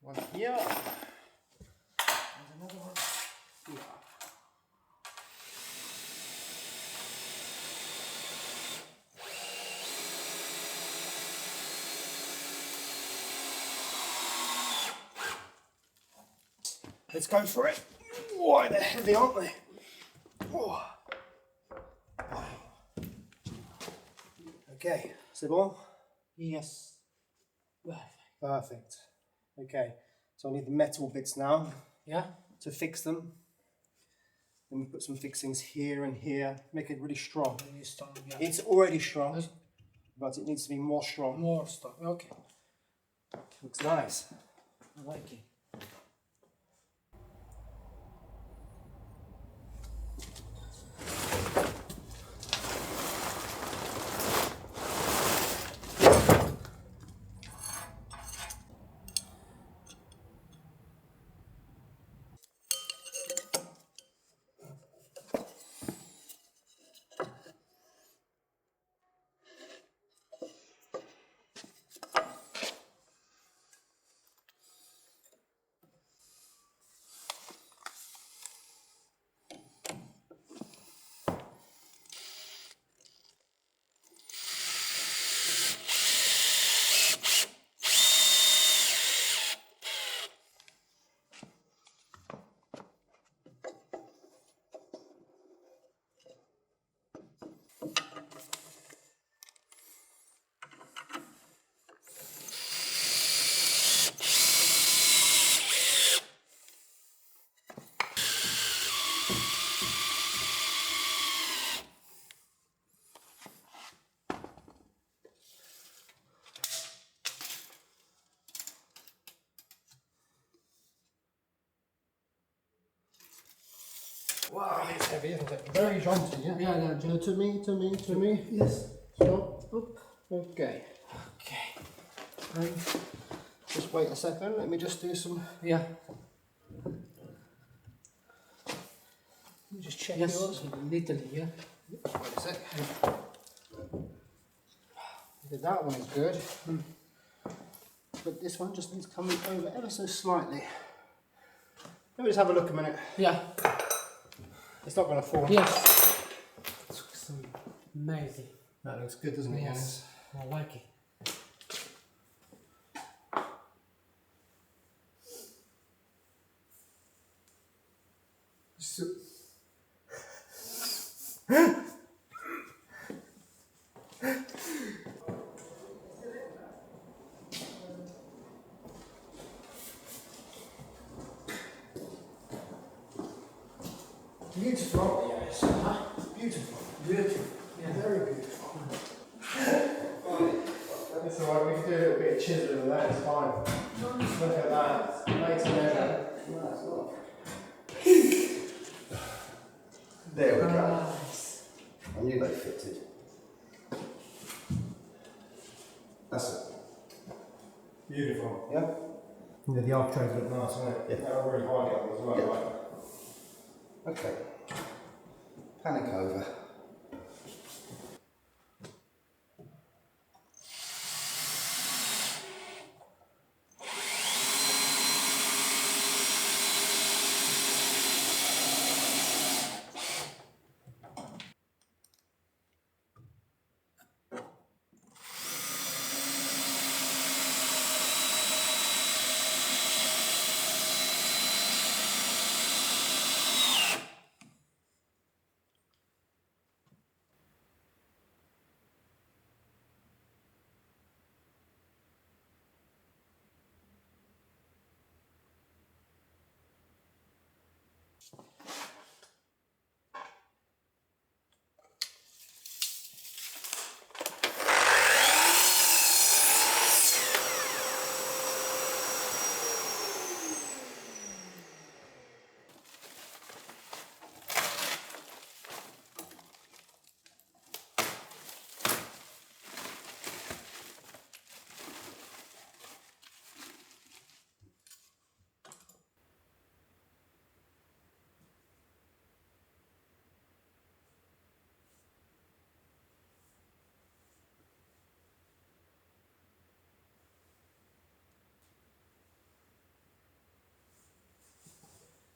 One here. There's another one here. Let's go for it. Why, they're heavy, aren't they? Oh. Okay, c'est bon? Yes. Perfect. Okay, so I need the metal bits now. Yeah? To fix them. Then we put some fixings here and here, make it really strong. Really strong, yeah. It's already strong, but it needs to be more strong. More strong, okay. Looks nice. I like it. Wow, it's heavy, isn't it? Very jaunty, yeah? Yeah, yeah, So to me. yes. Stop. Oop. Okay. Okay. And just wait a second. Let me just do some. Yeah. Let me just check Yes, yours. little, yeah. Wait a sec. That one is good. But this one just needs coming over ever so slightly. Let me just have a look a minute. Yeah. It's not going to fall. Yes. It looks amazing. That looks good, doesn't it? Yes. I like it. So beautiful. Yes. Beautiful. Beautiful. Yeah. Very beautiful. That's alright, we can do a little bit of chiseling with that, it's fine. Look at that. Made to measure. There we go. Nice. I knew they fitted. That's it. Beautiful. Yeah? Yeah, the architraves look nice, don't they? Yeah. They're really high up as well, right? Okay. Panic over.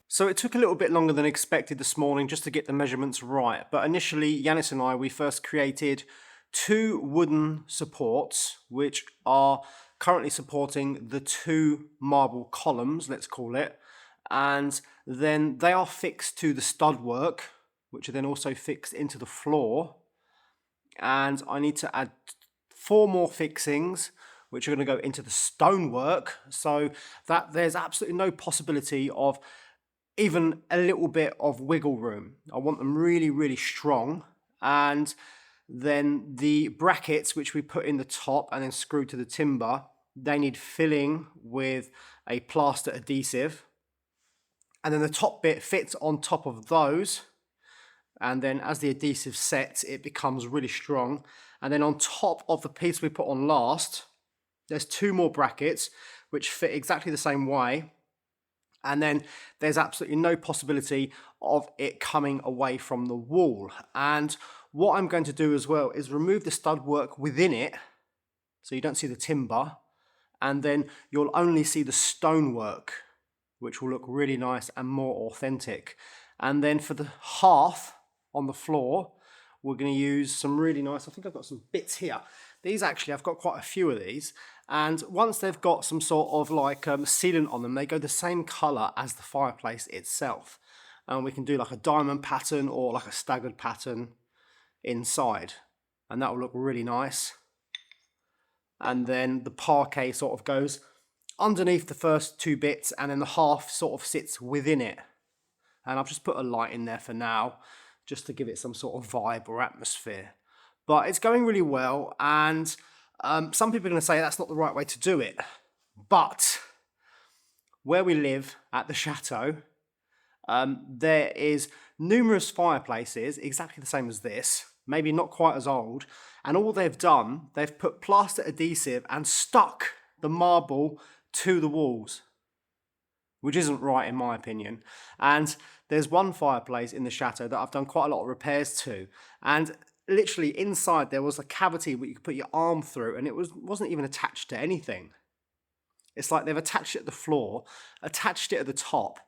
So it took a little bit longer than expected this morning just to get the measurements right. But initially, Yanis and I, we first created 2 wooden supports, which are currently supporting the 2 marble columns, let's call it. And then they are fixed to the stud work, which are then also fixed into the floor. And I need to add 4 more fixings, which are going to go into the stonework, so that there's absolutely no possibility of even a little bit of wiggle room. I want them really, really strong. And then the brackets, which we put in the top and then screwed to the timber, they need filling with a plaster adhesive. And then the top bit fits on top of those. And then as the adhesive sets, it becomes really strong. And then on top of the piece we put on last, there's 2 more brackets, which fit exactly the same way. And then there's absolutely no possibility of it coming away from the wall. And what I'm going to do as well is remove the stud work within it, so you don't see the timber, and then you'll only see the stonework, which will look really nice and more authentic. And then for the hearth on the floor, we're going to use some really nice, I think I've got some bits here. These actually, I've got quite a few of these. And once they've got some sort of like sealant on them, they go the same colour as the fireplace itself. And we can do like a diamond pattern or like a staggered pattern inside. And that will look really nice. And then the parquet sort of goes underneath the first 2 bits, and then the half sort of sits within it. And I've just put a light in there for now, just to give it some sort of vibe or atmosphere. But it's going really well, and some people are going to say that's not the right way to do it. But where we live at the chateau, there is numerous fireplaces exactly the same as this, maybe not quite as old, and all they've done, they've put plaster adhesive and stuck the marble to the walls, which isn't right in my opinion. And there's one fireplace in the chateau that I've done quite a lot of repairs to, and literally inside there was a cavity where you could put your arm through, and it wasn't even attached to anything. It's like they've attached it at the floor, attached it at the top,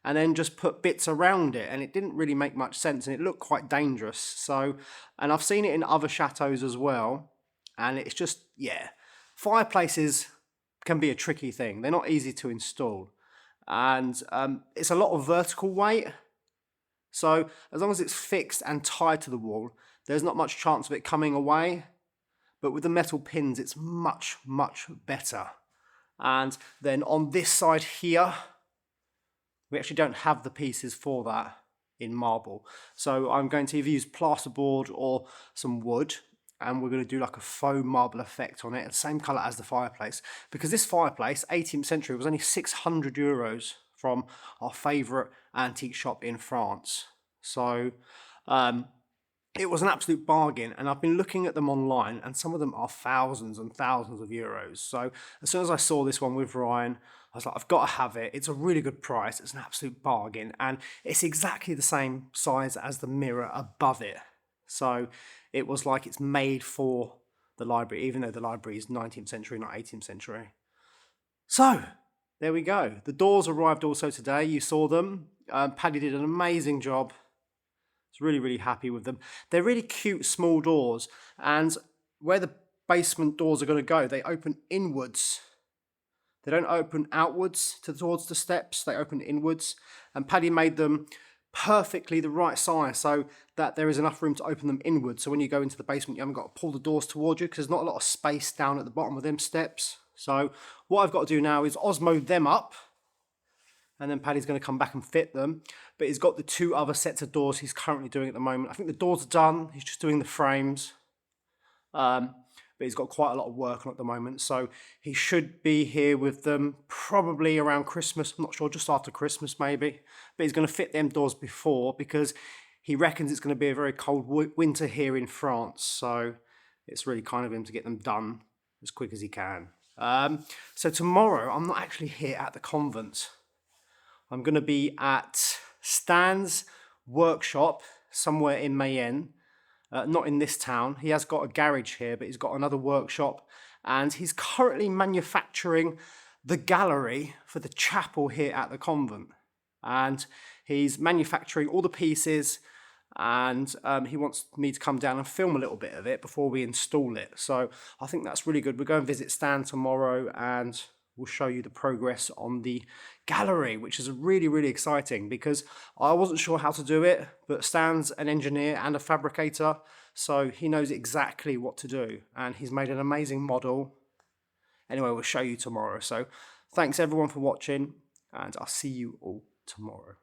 and then just put bits around it, and it didn't really make much sense, and it looked quite dangerous. So, and I've seen it in other chateaus as well, and it's just, yeah, fireplaces can be a tricky thing. They're not easy to install, and it's a lot of vertical weight. So as long as it's fixed and tied to the wall, there's not much chance of it coming away. But with the metal pins, it's much, much better. And then on this side here, we actually don't have the pieces for that in marble. So I'm going to either use plasterboard or some wood, and we're going to do like a faux marble effect on it, the same colour as the fireplace. Because this fireplace, 18th century, was only 600 euros from our favourite antique shop in France. So it was an absolute bargain, and I've been looking at them online, and some of them are thousands and thousands of euros. So as soon as I saw this one with Ryan, I was like, I've got to have it. It's a really good price. It's an absolute bargain, and it's exactly the same size as the mirror above it. So it was like it's made for the library, even though the library is 19th century, not 18th century. So there we go. The doors arrived also today. You saw them. Paddy did an amazing job. Really, really happy with them. They're really cute small doors, and where the basement doors are going to go, they open inwards. They don't open outwards towards the steps, they open inwards, and Paddy made them perfectly the right size so that there is enough room to open them inwards, so when you go into the basement you haven't got to pull the doors towards you, because there's not a lot of space down at the bottom of them steps. So what I've got to do now is Osmo them up, and then Paddy's going to come back and fit them. But he's got the two other sets of doors he's currently doing at the moment. I think the doors are done. He's just doing the frames. But he's got quite a lot of work on at the moment. So he should be here with them probably around Christmas. I'm not sure, just after Christmas maybe. But he's going to fit them doors before, because he reckons it's going to be a very cold winter here in France. So it's really kind of him to get them done as quick as he can. So tomorrow I'm not actually here at the convent. I'm going to be at Stan's workshop somewhere in Mayenne, not in this town. He has got a garage here, but he's got another workshop, and he's currently manufacturing the gallery for the chapel here at the convent. And he's manufacturing all the pieces, and he wants me to come down and film a little bit of it before we install it. So I think that's really good. We're going to visit Stan tomorrow, and we'll show you the progress on the gallery, which is really, really exciting, because I wasn't sure how to do it, but Stan's an engineer and a fabricator, so he knows exactly what to do, and he's made an amazing model. Anyway, we'll show you tomorrow. So thanks everyone for watching, and I'll see you all tomorrow.